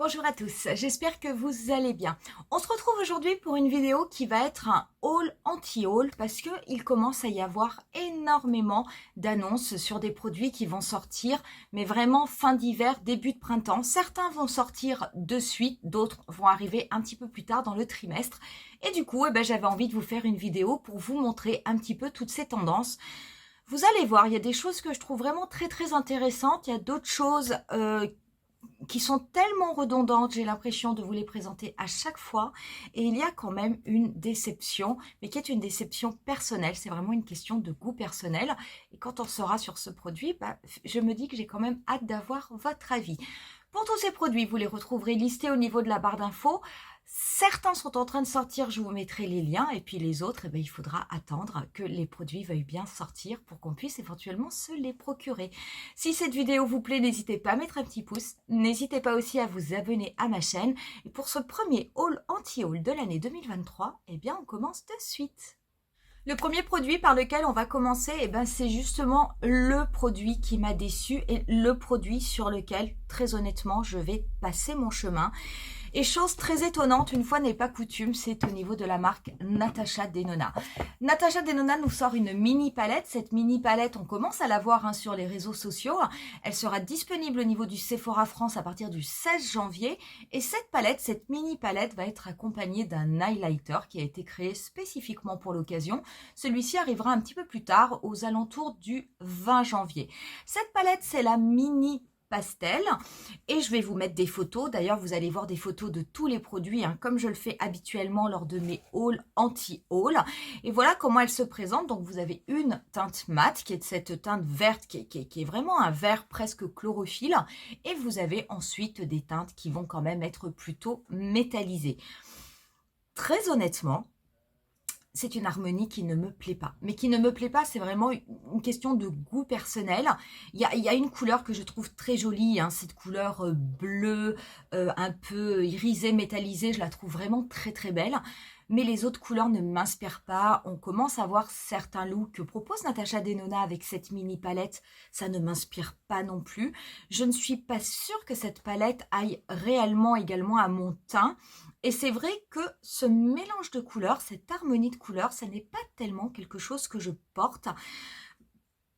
Bonjour à tous, j'espère que vous allez bien. On se retrouve aujourd'hui pour une vidéo qui va être un haul anti-haul parce qu'il commence à y avoir énormément d'annonces sur des produits qui vont sortir, mais vraiment fin d'hiver, début de printemps. Certains vont sortir de suite, d'autres vont arriver un petit peu plus tard dans le trimestre. Et du coup, j'avais envie de vous faire une vidéo pour vous montrer un petit peu toutes ces tendances. Vous allez voir, il y a des choses que je trouve vraiment très intéressantes, il y a d'autres choses qui sont tellement redondantes, j'ai l'impression de vous les présenter à chaque fois. Et il y a quand même une déception, mais qui est une déception personnelle. C'est vraiment une question de goût personnel. Et quand on sera sur ce produit, je me dis que j'ai quand même hâte d'avoir votre avis. Pour tous ces produits, vous les retrouverez listés au niveau de la barre d'infos. Certains sont en train de sortir, je vous mettrai les liens, et puis les autres, il faudra attendre que les produits veuillent bien sortir pour qu'on puisse éventuellement se les procurer. Si cette vidéo vous plaît, n'hésitez pas à mettre un petit pouce, n'hésitez pas aussi à vous abonner à ma chaîne. Et pour ce premier haul anti-haul de l'année 2023, on commence de suite. Le premier produit par lequel on va commencer, c'est justement le produit qui m'a déçu et le produit sur lequel, très honnêtement, je vais passer mon chemin. Et chose très étonnante, une fois n'est pas coutume, c'est au niveau de la marque Natasha Denona. Natasha Denona nous sort une mini palette. Cette mini palette, on commence à la voir sur les réseaux sociaux. Elle sera disponible au niveau du Sephora France à partir du 16 janvier. Et cette palette, cette mini palette, va être accompagnée d'un highlighter qui a été créé spécifiquement pour l'occasion. Celui-ci arrivera un petit peu plus tard, aux alentours du 20 janvier. Cette palette, c'est la mini pastel et je vais vous mettre des photos. D'ailleurs, vous allez voir des photos de tous les produits comme je le fais habituellement lors de mes hauls anti-haul. Et voilà comment elle se présente. Donc, vous avez une teinte mate qui est de cette teinte verte qui est vraiment un vert presque chlorophylle. Et vous avez ensuite des teintes qui vont quand même être plutôt métallisées. Très honnêtement, c'est une harmonie qui ne me plaît pas. Mais qui ne me plaît pas, c'est vraiment une question de goût personnel. Il y a une couleur que je trouve très jolie, cette couleur bleue, un peu irisée, métallisée, je la trouve vraiment très belle. Mais les autres couleurs ne m'inspirent pas. On commence à voir certains looks que propose Natasha Denona avec cette mini palette. Ça ne m'inspire pas non plus. Je ne suis pas sûre que cette palette aille réellement également à mon teint. Et c'est vrai que ce mélange de couleurs, cette harmonie de couleurs, ça n'est pas tellement quelque chose que je porte.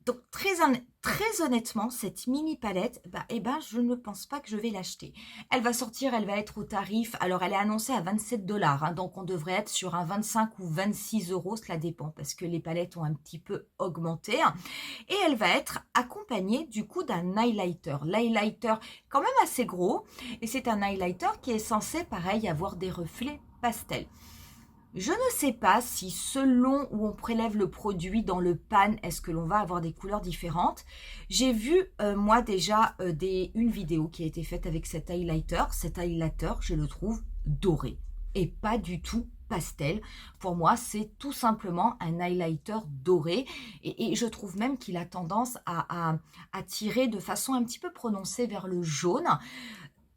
Donc très honnêtement, cette mini palette, je ne pense pas que je vais l'acheter. Elle va sortir, elle va être au tarif, alors elle est annoncée à 27 $, donc on devrait être sur un 25 ou 26 €, cela dépend parce que les palettes ont un petit peu augmenté. Et elle va être accompagnée du coup d'un highlighter. L'highlighter quand même assez gros et c'est un highlighter qui est censé pareil avoir des reflets pastels. Je ne sais pas si selon où on prélève le produit dans le pan, est-ce que l'on va avoir des couleurs différentes. J'ai vu moi déjà une vidéo qui a été faite avec cet highlighter. Cet highlighter, je le trouve doré et pas du tout pastel. Pour moi, c'est tout simplement un highlighter doré et je trouve même qu'il a tendance à tirer de façon un petit peu prononcée vers le jaune.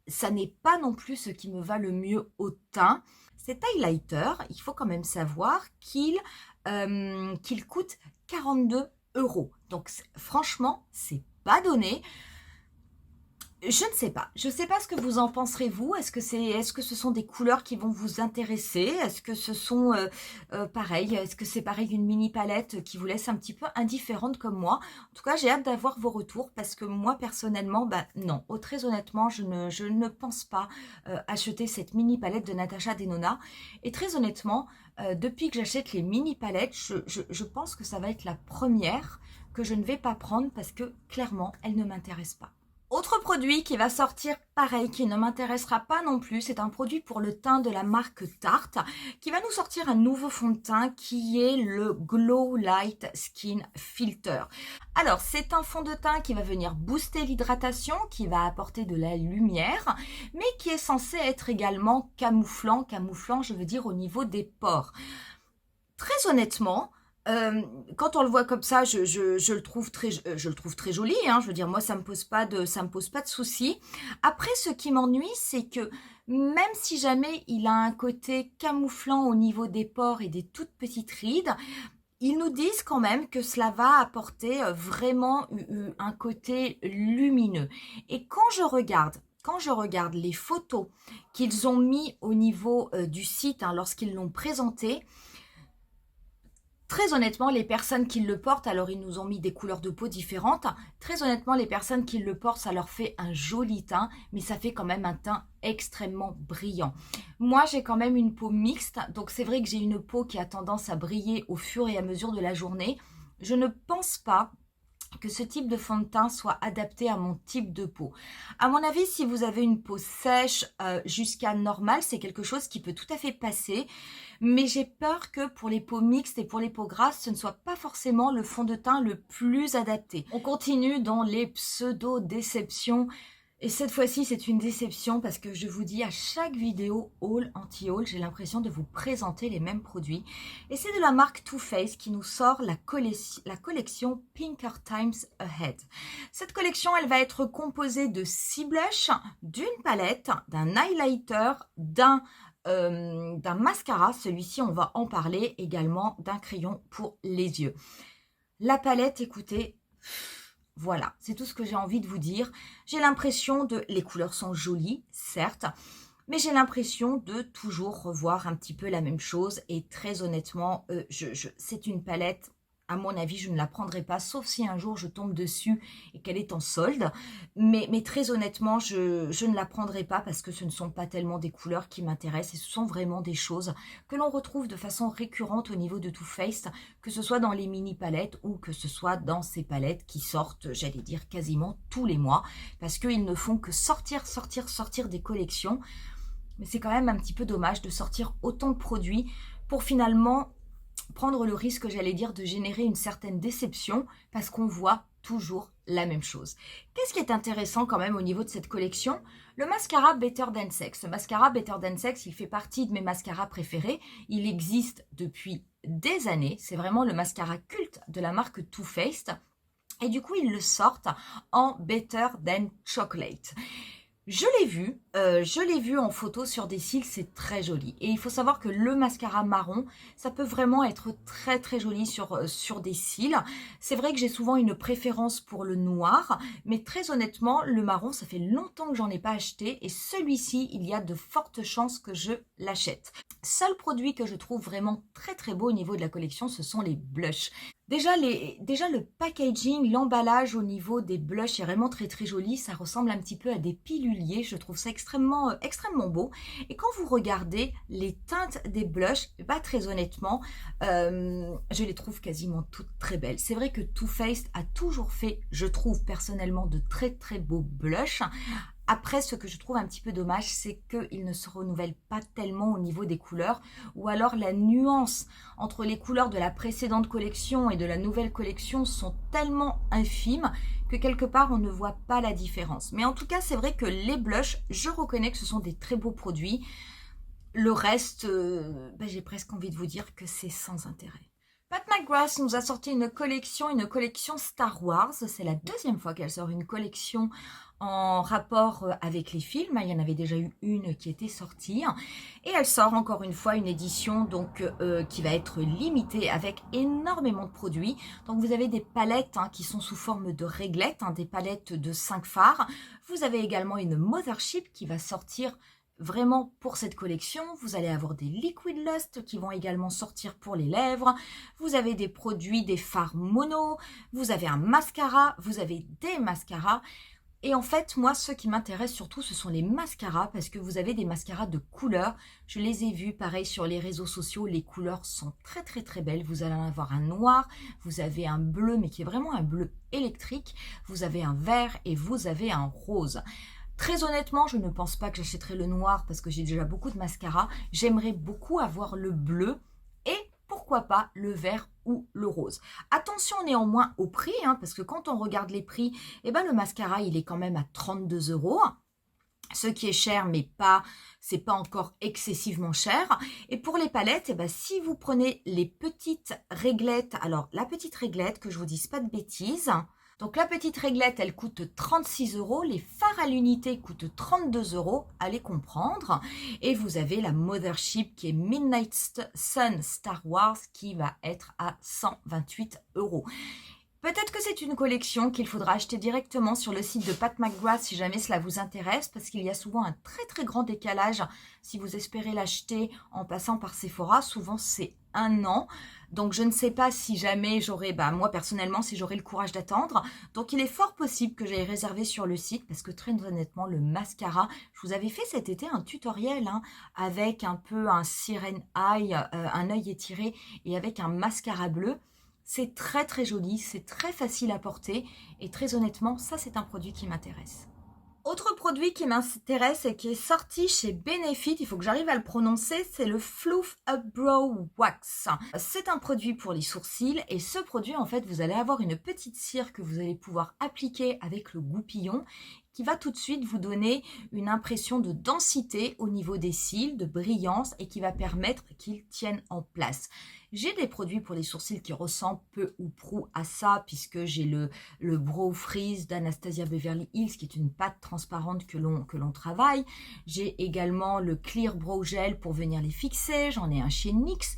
Ça n'est pas non plus ce qui me va le mieux au teint. Cet highlighter, il faut quand même savoir qu'il coûte 42 €. Donc franchement, c'est pas donné. Je ne sais pas. Je ne sais pas ce que vous en penserez vous. Est-ce que ce sont des couleurs qui vont vous intéresser? Est-ce que ce sont pareil? Est-ce que c'est pareil une mini palette qui vous laisse un petit peu indifférente comme moi? En tout cas, j'ai hâte d'avoir vos retours parce que moi personnellement, non. Très honnêtement, je ne pense pas acheter cette mini palette de Natasha Denona. Et très honnêtement, depuis que j'achète les mini palettes, je pense que ça va être la première que je ne vais pas prendre parce que clairement, elle ne m'intéresse pas. Autre produit qui va sortir pareil, qui ne m'intéressera pas non plus, c'est un produit pour le teint de la marque Tarte qui va nous sortir un nouveau fond de teint qui est le Glow Light Skin Filter. Alors, c'est un fond de teint qui va venir booster l'hydratation, qui va apporter de la lumière, mais qui est censé être également camouflant, je veux dire au niveau des pores. Très honnêtement, quand on le voit comme ça, je le trouve très joli. Je veux dire, moi, ça me pose pas de soucis. Après, ce qui m'ennuie, c'est que même si jamais il a un côté camouflant au niveau des pores et des toutes petites rides, ils nous disent quand même que cela va apporter vraiment un côté lumineux. Et quand quand je regarde les photos qu'ils ont mis au niveau du site lorsqu'ils l'ont présenté, très honnêtement, les personnes qui le portent, alors ils nous ont mis des couleurs de peau différentes. Très honnêtement, les personnes qui le portent, ça leur fait un joli teint, mais ça fait quand même un teint extrêmement brillant. Moi, j'ai quand même une peau mixte, donc c'est vrai que j'ai une peau qui a tendance à briller au fur et à mesure de la journée. Je ne pense pas que ce type de fond de teint soit adapté à mon type de peau. À mon avis, si vous avez une peau sèche jusqu'à normale, c'est quelque chose qui peut tout à fait passer. Mais j'ai peur que pour les peaux mixtes et pour les peaux grasses, ce ne soit pas forcément le fond de teint le plus adapté. On continue dans les pseudo-déceptions. Et cette fois-ci, c'est une déception parce que je vous dis à chaque vidéo haul, anti-haul, j'ai l'impression de vous présenter les mêmes produits. Et c'est de la marque Too Faced qui nous sort la collection Pinker Times Ahead. Cette collection, elle va être composée de 6 blushs, d'une palette, d'un highlighter, d'un mascara. Celui-ci, on va en parler également, d'un crayon pour les yeux. La palette, écoutez... Voilà, c'est tout ce que j'ai envie de vous dire. J'ai l'impression de... Les couleurs sont jolies, certes, mais j'ai l'impression de toujours revoir un petit peu la même chose. Et très honnêtement, c'est une palette... À mon avis, je ne la prendrai pas, sauf si un jour je tombe dessus et qu'elle est en solde. Mais très honnêtement, je ne la prendrai pas parce que ce ne sont pas tellement des couleurs qui m'intéressent. Et ce sont vraiment des choses que l'on retrouve de façon récurrente au niveau de Too Faced, que ce soit dans les mini palettes ou que ce soit dans ces palettes qui sortent, j'allais dire, quasiment tous les mois. Parce qu'ils ne font que sortir des collections. Mais c'est quand même un petit peu dommage de sortir autant de produits pour finalement... prendre le risque, j'allais dire, de générer une certaine déception parce qu'on voit toujours la même chose. Qu'est-ce qui est intéressant quand même au niveau de cette collection? Le mascara Better Than Sex. Ce mascara Better Than Sex, il fait partie de mes mascaras préférés. Il existe depuis des années. C'est vraiment le mascara culte de la marque Too Faced. Et du coup, ils le sortent en Better Than Chocolate. Je l'ai vu en photo sur des cils, c'est très joli. Et il faut savoir que le mascara marron, ça peut vraiment être très très joli sur des cils. C'est vrai que j'ai souvent une préférence pour le noir, mais très honnêtement, le marron, ça fait longtemps que j'en ai pas acheté. Et celui-ci, il y a de fortes chances que je l'achète. Seul produit que je trouve vraiment très très beau au niveau de la collection, ce sont les blushs. Déjà le packaging, l'emballage au niveau des blushs est vraiment très très joli. Ça ressemble un petit peu à des piluliers. Je trouve ça extrêmement beau. Et quand vous regardez les teintes des blushs, bah, très honnêtement, je les trouve quasiment toutes très belles. C'est vrai que Too Faced a toujours fait, je trouve personnellement, de très très beaux blushs. Après, ce que je trouve un petit peu dommage, c'est qu'ils ne se renouvellent pas tellement au niveau des couleurs, ou alors la nuance entre les couleurs de la précédente collection et de la nouvelle collection sont tellement infimes que quelque part on ne voit pas la différence. Mais en tout cas, c'est vrai que les blushs, je reconnais que ce sont des très beaux produits. Le reste, j'ai presque envie de vous dire que c'est sans intérêt. Pat McGrath nous a sorti une collection Star Wars. C'est la deuxième fois qu'elle sort une collection en rapport avec les films. Il y en avait déjà eu une qui était sortie. Et elle sort encore une fois une édition donc, qui va être limitée avec énormément de produits. Donc vous avez des palettes qui sont sous forme de réglettes, des palettes de 5 fards. Vous avez également une Mothership qui va sortir vraiment pour cette collection. Vous allez avoir des Liquid Lust qui vont également sortir pour les lèvres. Vous avez des produits, des fards mono. Vous avez un mascara. Vous avez des mascaras. Et en fait, moi, ce qui m'intéresse surtout, ce sont les mascaras parce que vous avez des mascaras de couleurs. Je les ai vus, pareil, sur les réseaux sociaux. Les couleurs sont très, très, très belles. Vous allez en avoir un noir, vous avez un bleu, mais qui est vraiment un bleu électrique. Vous avez un vert et vous avez un rose. Très honnêtement, je ne pense pas que j'achèterai le noir parce que j'ai déjà beaucoup de mascara. J'aimerais beaucoup avoir le bleu et pourquoi pas le vert ou le rose. Attention néanmoins au prix, parce que quand on regarde les prix, le mascara, il est quand même à 32 €. Ce qui est cher, mais c'est pas encore excessivement cher. Et pour les palettes, si vous prenez les petites réglettes, alors la petite réglette, que je vous dise pas de bêtises, donc la petite réglette, elle coûte 36 €. Les fards à l'unité coûtent 32 €, allez comprendre. Et vous avez la Mothership qui est Midnight Sun Star Wars qui va être à 128 €. Peut-être que c'est une collection qu'il faudra acheter directement sur le site de Pat McGrath si jamais cela vous intéresse, parce qu'il y a souvent un très grand décalage si vous espérez l'acheter en passant par Sephora. Souvent c'est 1 an, donc je ne sais pas si jamais j'aurai, moi personnellement, si j'aurai le courage d'attendre. Donc il est fort possible que j'aille réserver sur le site, parce que très honnêtement, le mascara, je vous avais fait cet été un tutoriel avec un peu un siren eye, un œil étiré, et avec un mascara bleu. C'est très joli, c'est très facile à porter et très honnêtement, ça c'est un produit qui m'intéresse. Autre produit qui m'intéresse et qui est sorti chez Benefit, il faut que j'arrive à le prononcer, c'est le Fluff Up Brow Wax. C'est un produit pour les sourcils et ce produit, en fait, vous allez avoir une petite cire que vous allez pouvoir appliquer avec le goupillon qui va tout de suite vous donner une impression de densité au niveau des cils, de brillance et qui va permettre qu'ils tiennent en place. J'ai des produits pour les sourcils qui ressemblent peu ou prou à ça, puisque j'ai le Brow Freeze d'Anastasia Beverly Hills, qui est une pâte transparente que l'on travaille. J'ai également le Clear Brow Gel pour venir les fixer. J'en ai un chez NYX.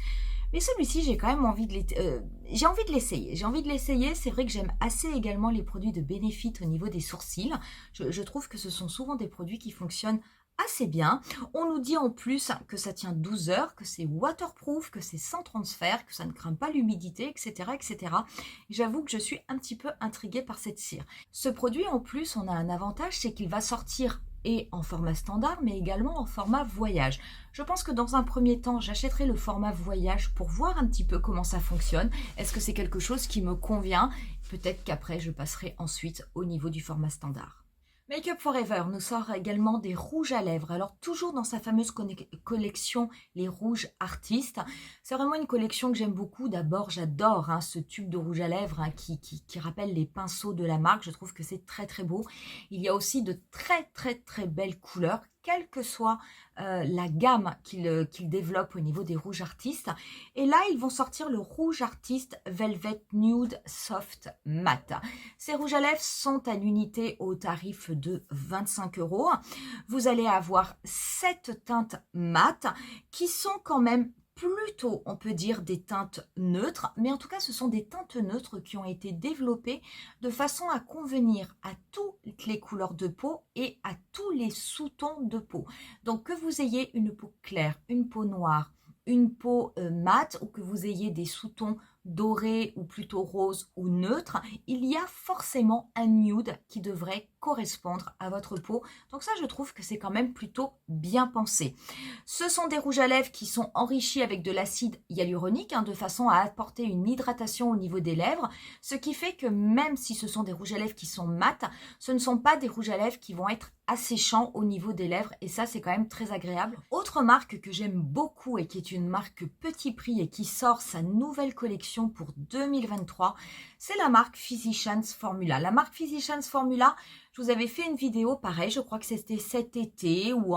Mais celui-ci, j'ai quand même envie de l'essayer. J'ai envie de l'essayer. C'est vrai que j'aime assez également les produits de Benefit au niveau des sourcils. Je trouve que ce sont souvent des produits qui fonctionnent assez bien. On nous dit en plus que ça tient 12 heures, que c'est waterproof, que c'est sans transfert, que ça ne craint pas l'humidité, etc. etc. J'avoue que je suis un petit peu intriguée par cette cire. Ce produit, en plus, on a un avantage, c'est qu'il va sortir et en format standard, mais également en format voyage. Je pense que dans un premier temps, j'achèterai le format voyage pour voir un petit peu comment ça fonctionne. Est-ce que c'est quelque chose qui me convient? Peut-être qu'après, je passerai ensuite au niveau du format standard. Make Up For Ever nous sort également des rouges à lèvres. Alors toujours dans sa fameuse collection les rouges artistes. C'est vraiment une collection que j'aime beaucoup. D'abord j'adore ce tube de rouge à lèvres qui rappelle les pinceaux de la marque. Je trouve que c'est très beau. Il y a aussi de très belles couleurs, quelle que soit la gamme qu'ils développent au niveau des rouges artistes. Et là, ils vont sortir le rouge artiste Velvet Nude Soft Matte. Ces rouges à lèvres sont à l'unité au tarif de 25 €. Vous allez avoir 7 teintes mates qui sont quand même plutôt, on peut dire, des teintes neutres, mais en tout cas, ce sont des teintes neutres qui ont été développées de façon à convenir à toutes les couleurs de peau et à tous les sous-tons de peau. Donc, que vous ayez une peau claire, une peau noire, une peau mate ou que vous ayez des sous-tons dorés ou plutôt roses ou neutres, il y a forcément un nude qui devrait correspondre à votre peau. Donc ça, je trouve que c'est quand même plutôt bien pensé. Ce sont des rouges à lèvres qui sont enrichis avec de l'acide hyaluronique de façon à apporter une hydratation au niveau des lèvres, ce qui fait que même si ce sont des rouges à lèvres qui sont mat, ce ne sont pas des rouges à lèvres qui vont être asséchants au niveau des lèvres et ça c'est quand même très agréable. Autre marque que j'aime beaucoup et qui est une marque petit prix et qui sort sa nouvelle collection pour 2023, c'est la marque Physicians Formula. La marque Physicians Formula, je vous avais fait une vidéo pareil, je crois que c'était cet été ou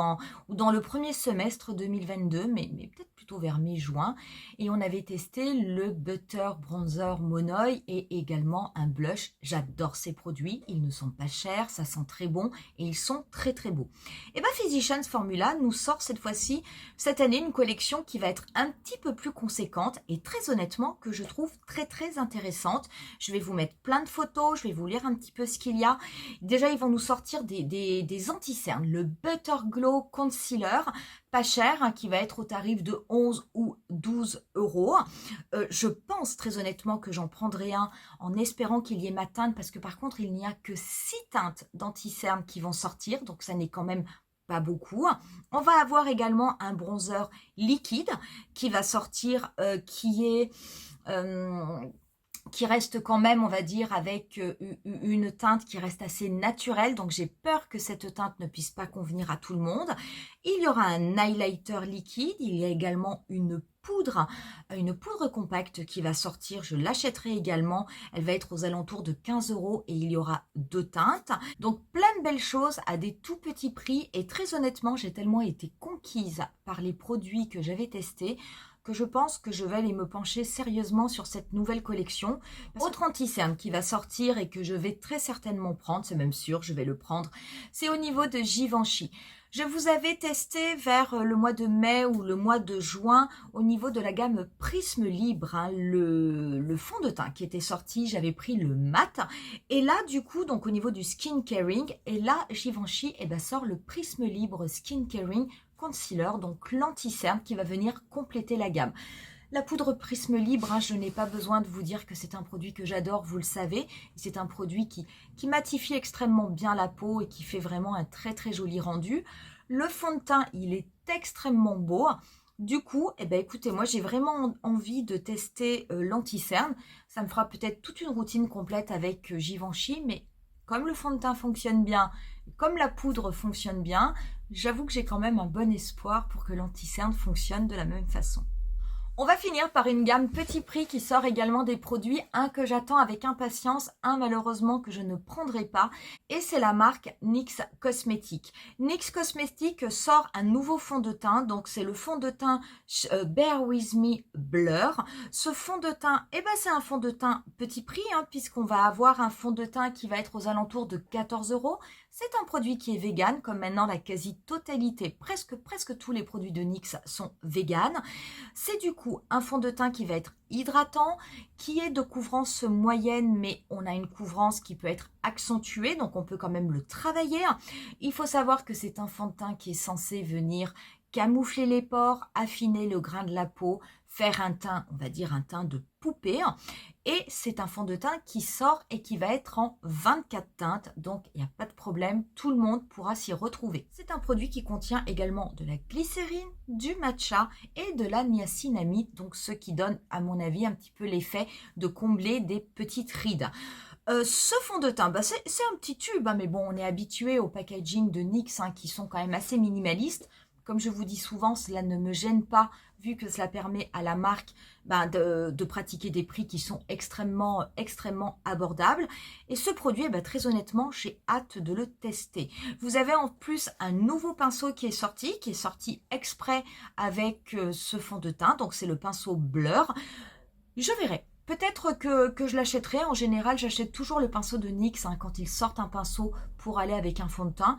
dans le premier semestre 2022, mais peut-être plutôt vers mai-juin. Et on avait testé le Butter Bronzer Monoï et également un blush. J'adore ces produits, ils ne sont pas chers, ça sent très bon et ils sont très beaux. Et bien Physicians Formula nous sort cette fois-ci, cette année, une collection qui va être un petit peu plus conséquente et très honnêtement que je trouve très intéressante. Je vais vous mettre plein de photos, je vais vous lire un petit peu ce qu'il y a. Déjà, ils vont nous sortir des anti-cernes. Le Butter Glow Concealer, pas cher, qui va être au tarif de 11 ou 12 €. Je pense très honnêtement que j'en prendrai un en espérant qu'il y ait ma teinte, parce que par contre, il n'y a que 6 teintes d'anti-cernes qui vont sortir, donc ça n'est quand même pas beaucoup. On va avoir également un bronzer liquide qui va sortir, qui reste quand même, on va dire, avec une teinte qui reste assez naturelle. Donc, j'ai peur que cette teinte ne puisse pas convenir à tout le monde. Il y aura un highlighter liquide. Il y a également une poudre compacte qui va sortir. Je l'achèterai également. Elle va être aux alentours de 15 € et il y aura 2 teintes. Donc, plein de belles choses à des tout petits prix. Et très honnêtement, j'ai tellement été conquise par les produits que j'avais testés que je pense que je vais aller me pencher sérieusement sur cette nouvelle collection. Autre anti-cerne qui va sortir et que je vais très certainement prendre, c'est même sûr, je vais le prendre, c'est au niveau de Givenchy. Je vous avais testé vers le mois de mai ou le mois de juin au niveau de la gamme Prisme Libre, hein, le fond de teint qui était sorti, j'avais pris le mat. Et là, du coup, donc au niveau du skin caring, et là, Givenchy sort le Prisme Libre Skin Caring Concealer, donc l'anti-cerne qui va venir compléter la gamme. La poudre Prisme Libre, hein, je n'ai pas besoin de vous dire que c'est un produit que j'adore, vous le savez. C'est un produit qui matifie extrêmement bien la peau et qui fait vraiment un très très joli rendu. Le fond de teint, il est extrêmement beau. Du coup, écoutez, moi j'ai vraiment envie de tester l'anti-cerne. Ça me fera peut-être toute une routine complète avec Givenchy, mais comme le fond de teint fonctionne bien, comme la poudre fonctionne bien, j'avoue que j'ai quand même un bon espoir pour que l'anti-cerne fonctionne de la même façon. On va finir par une gamme petit prix qui sort également des produits, un que j'attends avec impatience, un malheureusement que je ne prendrai pas, et c'est la marque NYX Cosmetics. NYX Cosmetics sort un nouveau fond de teint, donc c'est le fond de teint Bear With Me Blur. Ce fond de teint, c'est un fond de teint petit prix, hein, puisqu'on va avoir un fond de teint qui va être aux alentours de 14 €. C'est un produit qui est vegan, comme maintenant la quasi-totalité, presque tous les produits de NYX sont vegan. C'est du coup un fond de teint qui va être hydratant, qui est de couvrance moyenne, mais on a une couvrance qui peut être accentuée, donc on peut quand même le travailler. Il faut savoir que c'est un fond de teint qui est censé venir camoufler les pores, affiner le grain de la peau, faire un teint, on va dire un teint de poupée. Et c'est un fond de teint qui sort et qui va être en 24 teintes, donc il n'y a pas de problème, tout le monde pourra s'y retrouver. C'est un produit qui contient également de la glycérine, du matcha et de la niacinamide, donc ce qui donne à mon avis un petit peu l'effet de combler des petites rides. Ce fond de teint, c'est un petit tube, hein, mais bon, on est habitué au packaging de NYX hein, qui sont quand même assez minimalistes. Comme je vous dis souvent, cela ne me gêne pas vu que cela permet à la marque de pratiquer des prix qui sont extrêmement abordables. Et ce produit, très honnêtement, j'ai hâte de le tester. Vous avez en plus un nouveau pinceau qui est sorti exprès avec ce fond de teint. Donc c'est le pinceau Blur. Je verrai. Peut-être que je l'achèterai. En général, j'achète toujours le pinceau de NYX hein, quand ils sortent un pinceau pour aller avec un fond de teint.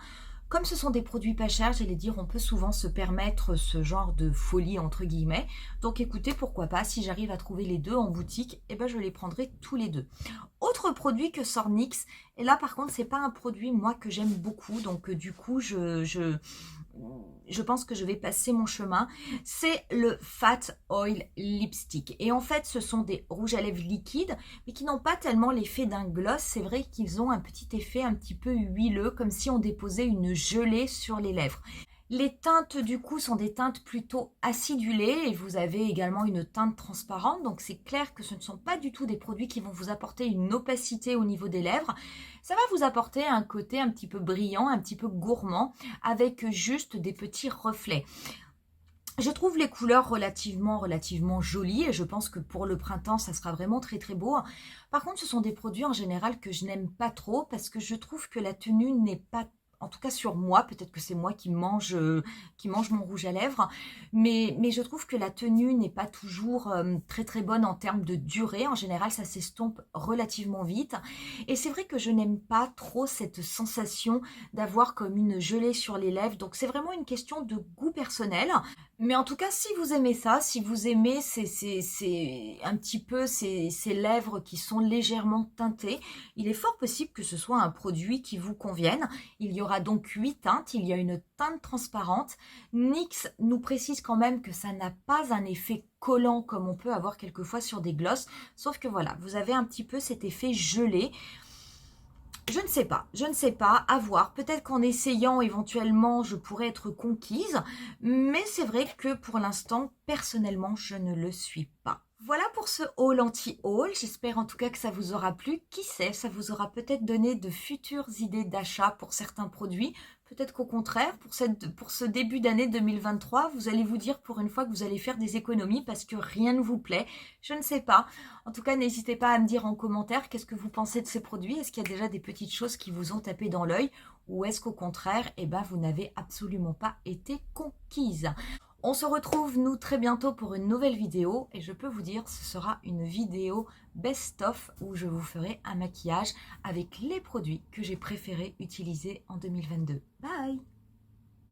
Comme ce sont des produits pas chers, j'allais dire, on peut souvent se permettre ce genre de folie entre guillemets. Donc écoutez, pourquoi pas, si j'arrive à trouver les deux en boutique, je les prendrai tous les deux. Autre produit que sort NYX, et là par contre, c'est pas un produit moi que j'aime beaucoup, donc du coup, je pense que je vais passer mon chemin, c'est le Fat Oil Lipstick. Et en fait, ce sont des rouges à lèvres liquides, mais qui n'ont pas tellement l'effet d'un gloss. C'est vrai qu'ils ont un petit effet un petit peu huileux, comme si on déposait une gelée sur les lèvres. Les teintes du coup sont des teintes plutôt acidulées et vous avez également une teinte transparente, donc c'est clair que ce ne sont pas du tout des produits qui vont vous apporter une opacité au niveau des lèvres. Ça va vous apporter un côté un petit peu brillant, un petit peu gourmand avec juste des petits reflets. Je trouve les couleurs relativement jolies et je pense que pour le printemps, ça sera vraiment très très beau. Par contre, ce sont des produits en général que je n'aime pas trop parce que je trouve que la tenue n'est pas, en tout cas sur moi, peut-être que c'est moi qui mange mon rouge à lèvres, mais je trouve que la tenue n'est pas toujours très très bonne en termes de durée. En général, ça s'estompe relativement vite. Et c'est vrai que je n'aime pas trop cette sensation d'avoir comme une gelée sur les lèvres. Donc c'est vraiment une question de goût personnel. Mais en tout cas, si vous aimez ça, si vous aimez un petit peu ces lèvres qui sont légèrement teintées, il est fort possible que ce soit un produit qui vous convienne. Il y aura donc 8 teintes, il y a une teinte transparente. NYX nous précise quand même que ça n'a pas un effet collant comme on peut avoir quelquefois sur des glosses, sauf que voilà, vous avez un petit peu cet effet gelé. Je ne sais pas, à voir. Peut-être qu'en essayant, éventuellement, je pourrais être conquise. Mais c'est vrai que pour l'instant, personnellement, je ne le suis pas. Voilà pour ce haul anti-haul. J'espère en tout cas que ça vous aura plu. Qui sait, ça vous aura peut-être donné de futures idées d'achat pour certains produits. Peut-être qu'au contraire, pour ce début d'année 2023, vous allez vous dire pour une fois que vous allez faire des économies parce que rien ne vous plaît. Je ne sais pas. En tout cas, n'hésitez pas à me dire en commentaire qu'est-ce que vous pensez de ces produits. Est-ce qu'il y a déjà des petites choses qui vous ont tapé dans l'œil ou est-ce qu'au contraire, vous n'avez absolument pas été conquise? On se retrouve, nous, très bientôt pour une nouvelle vidéo. Et je peux vous dire, ce sera une vidéo best-of où je vous ferai un maquillage avec les produits que j'ai préféré utiliser en 2022. Bye!